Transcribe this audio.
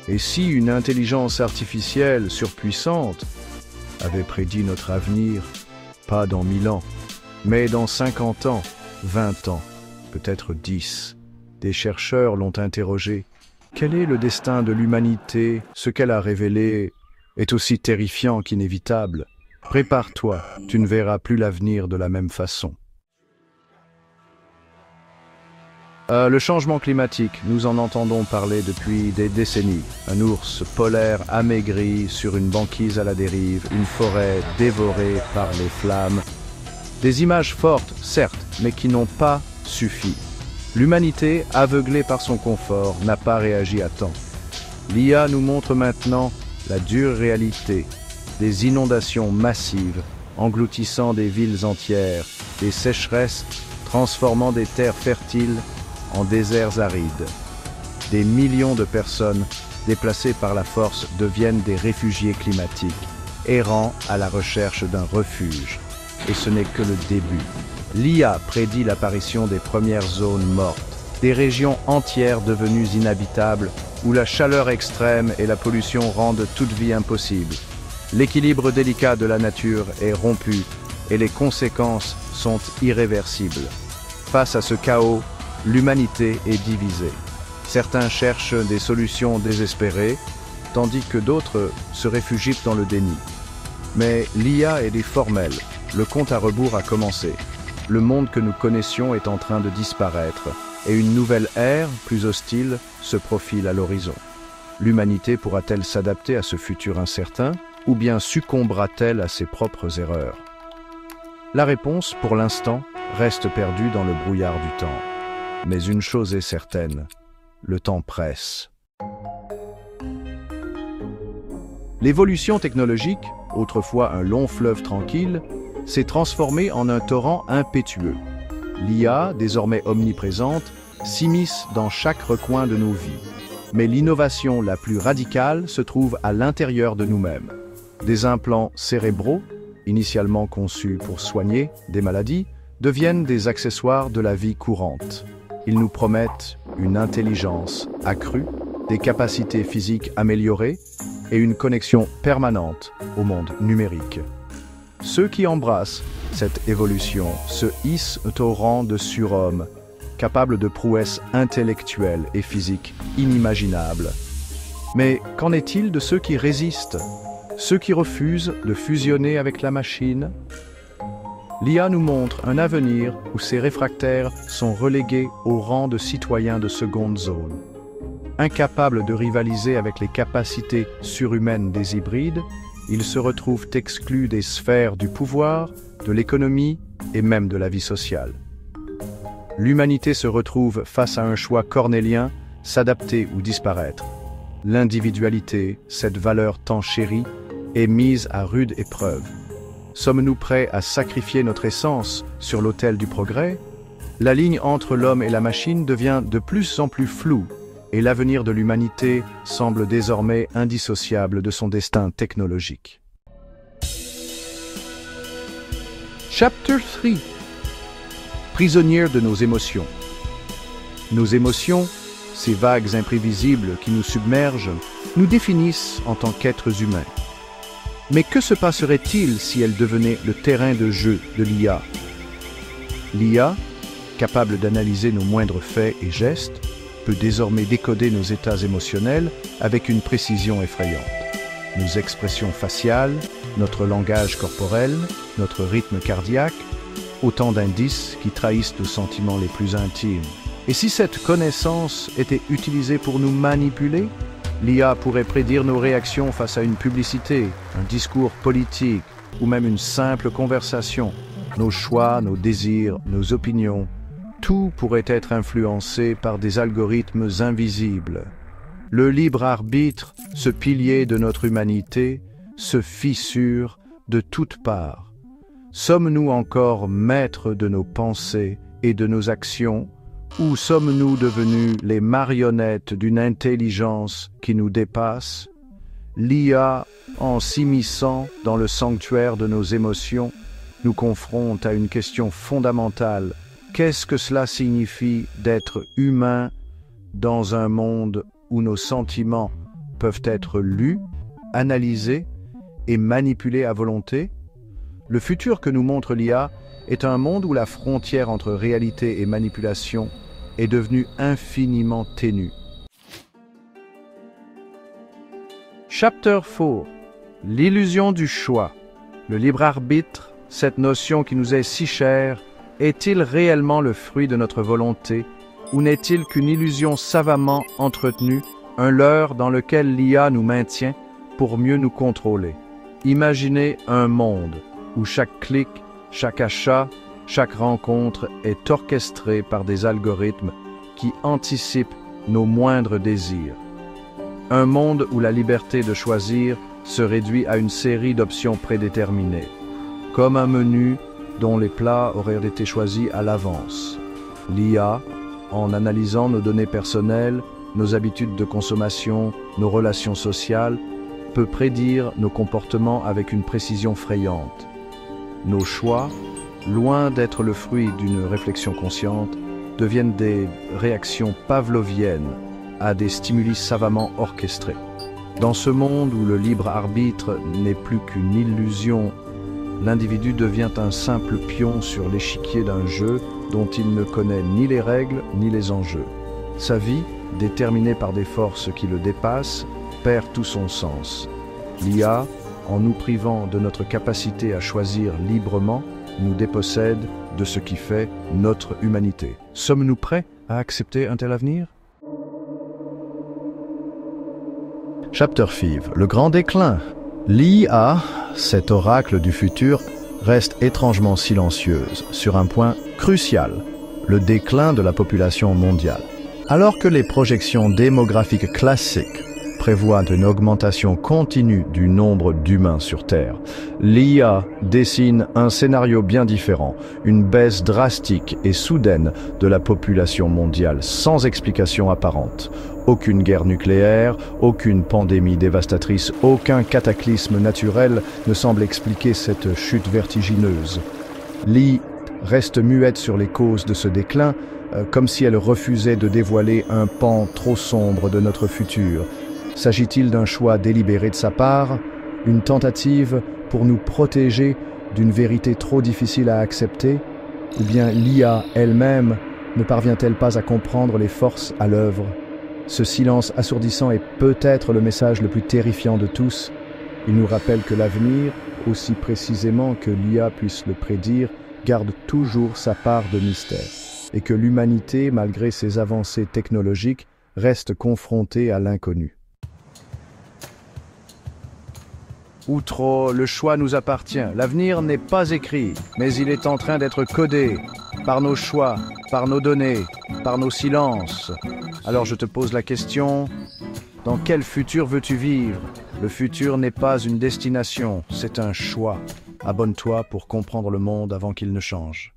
Et si une intelligence artificielle surpuissante avait prédit notre avenir, pas dans 1000 ans, mais dans 50 ans, 20 ans, peut-être 10, des chercheurs l'ont interrogé. Quel est le destin de l'humanité? Ce qu'elle a révélé est aussi terrifiant qu'inévitable. Prépare-toi, tu ne verras plus l'avenir de la même façon. Le changement climatique, nous en entendons parler depuis des décennies. Un ours polaire amaigri sur une banquise à la dérive, une forêt dévorée par les flammes. Des images fortes, certes, mais qui n'ont pas suffi. L'humanité, aveuglée par son confort, n'a pas réagi à temps. L'IA nous montre maintenant la dure réalité des inondations massives, engloutissant des villes entières, des sécheresses transformant des terres fertiles en déserts arides. Des millions de personnes déplacées par la force deviennent des réfugiés climatiques, errant à la recherche d'un refuge. Et ce n'est que le début. L'IA prédit l'apparition des premières zones mortes, des régions entières devenues inhabitables où la chaleur extrême et la pollution rendent toute vie impossible. L'équilibre délicat de la nature est rompu et les conséquences sont irréversibles. Face à ce chaos, l'humanité est divisée. Certains cherchent des solutions désespérées, tandis que d'autres se réfugient dans le déni. Mais l'IA est formelle. Le compte à rebours a commencé. Le monde que nous connaissions est en train de disparaître et une nouvelle ère, plus hostile, se profile à l'horizon. L'humanité pourra-t-elle s'adapter à ce futur incertain ou bien succombera-t-elle à ses propres erreurs? La réponse, pour l'instant, reste perdue dans le brouillard du temps. Mais une chose est certaine, le temps presse. L'évolution technologique, autrefois un long fleuve tranquille, s'est transformée en un torrent impétueux. L'IA, désormais omniprésente, s'immisce dans chaque recoin de nos vies. Mais l'innovation la plus radicale se trouve à l'intérieur de nous-mêmes. Des implants cérébraux, initialement conçus pour soigner des maladies, deviennent des accessoires de la vie courante. Ils nous promettent une intelligence accrue, des capacités physiques améliorées et une connexion permanente au monde numérique. Ceux qui embrassent cette évolution se hissent au rang de surhommes, capables de prouesses intellectuelles et physiques inimaginables. Mais qu'en est-il de ceux qui résistent, ceux qui refusent de fusionner avec la machine? L'IA nous montre un avenir où ces réfractaires sont relégués au rang de citoyens de seconde zone. Incapables de rivaliser avec les capacités surhumaines des hybrides, ils se retrouvent exclus des sphères du pouvoir, de l'économie et même de la vie sociale. L'humanité se retrouve face à un choix cornélien, s'adapter ou disparaître. L'individualité, cette valeur tant chérie, est mise à rude épreuve. Sommes-nous prêts à sacrifier notre essence sur l'autel du progrès? La ligne entre l'homme et la machine devient de plus en plus floue et l'avenir de l'humanité semble désormais indissociable de son destin technologique. Chapter 3. Prisonnières de nos émotions. Nos émotions, ces vagues imprévisibles qui nous submergent, nous définissent en tant qu'êtres humains. Mais que se passerait-il si elles devenaient le terrain de jeu de l'IA? L'IA, capable d'analyser nos moindres faits et gestes, peut désormais décoder nos états émotionnels avec une précision effrayante. Nos expressions faciales, notre langage corporel, notre rythme cardiaque, autant d'indices qui trahissent nos sentiments les plus intimes. Et si cette connaissance était utilisée pour nous manipuler? L'IA pourrait prédire nos réactions face à une publicité, un discours politique ou même une simple conversation. Nos choix, nos désirs, nos opinions, tout pourrait être influencé par des algorithmes invisibles. Le libre arbitre, ce pilier de notre humanité, se fissure de toutes parts. Sommes-nous encore maîtres de nos pensées et de nos actions? Ou sommes-nous devenus les marionnettes d'une intelligence qui nous dépasse? L'IA, en s'immisçant dans le sanctuaire de nos émotions, nous confronte à une question fondamentale. Qu'est-ce que cela signifie d'être humain dans un monde où nos sentiments peuvent être lus, analysés et manipulés à volonté? Le futur que nous montre l'IA est un monde où la frontière entre réalité et manipulation est devenue infiniment ténue. Chapter 4. L'illusion du choix. Le libre arbitre, cette notion qui nous est si chère, est-il réellement le fruit de notre volonté ou n'est-il qu'une illusion savamment entretenue, un leurre dans lequel l'IA nous maintient pour mieux nous contrôler? Imaginez un monde où chaque clic, chaque achat, chaque rencontre est orchestrée par des algorithmes qui anticipent nos moindres désirs. Un monde où la liberté de choisir se réduit à une série d'options prédéterminées, comme un menu dont les plats auraient été choisis à l'avance. L'IA, en analysant nos données personnelles, nos habitudes de consommation, nos relations sociales, peut prédire nos comportements avec une précision frayante. Nos choix, loin d'être le fruit d'une réflexion consciente, deviennent des réactions pavloviennes à des stimuli savamment orchestrés. Dans ce monde où le libre arbitre n'est plus qu'une illusion, l'individu devient un simple pion sur l'échiquier d'un jeu dont il ne connaît ni les règles ni les enjeux. Sa vie, déterminée par des forces qui le dépassent, perd tout son sens. L'IA, en nous privant de notre capacité à choisir librement, nous dépossède de ce qui fait notre humanité. Sommes-nous prêts à accepter un tel avenir? Chapter 5. Le grand déclin. L'IA, cet oracle du futur, reste étrangement silencieuse sur un point crucial, le déclin de la population mondiale. Alors que les projections démographiques classiques prévoient une augmentation continue du nombre d'humains sur Terre, l'IA dessine un scénario bien différent, une baisse drastique et soudaine de la population mondiale sans explication apparente. Aucune guerre nucléaire, aucune pandémie dévastatrice, aucun cataclysme naturel ne semble expliquer cette chute vertigineuse. L'IA reste muette sur les causes de ce déclin, comme si elle refusait de dévoiler un pan trop sombre de notre futur. S'agit-il d'un choix délibéré de sa part, une tentative pour nous protéger d'une vérité trop difficile à accepter, ou bien l'IA elle-même ne parvient-elle pas à comprendre les forces à l'œuvre? Ce silence assourdissant est peut-être le message le plus terrifiant de tous. Il nous rappelle que l'avenir, aussi précisément que l'IA puisse le prédire, garde toujours sa part de mystère, et que l'humanité, malgré ses avancées technologiques, reste confrontée à l'inconnu. Outro, le choix nous appartient. L'avenir n'est pas écrit, mais il est en train d'être codé par nos choix, par nos données, par nos silences. Alors je te pose la question, dans quel futur veux-tu vivre? Le futur n'est pas une destination, c'est un choix. Abonne-toi pour comprendre le monde avant qu'il ne change.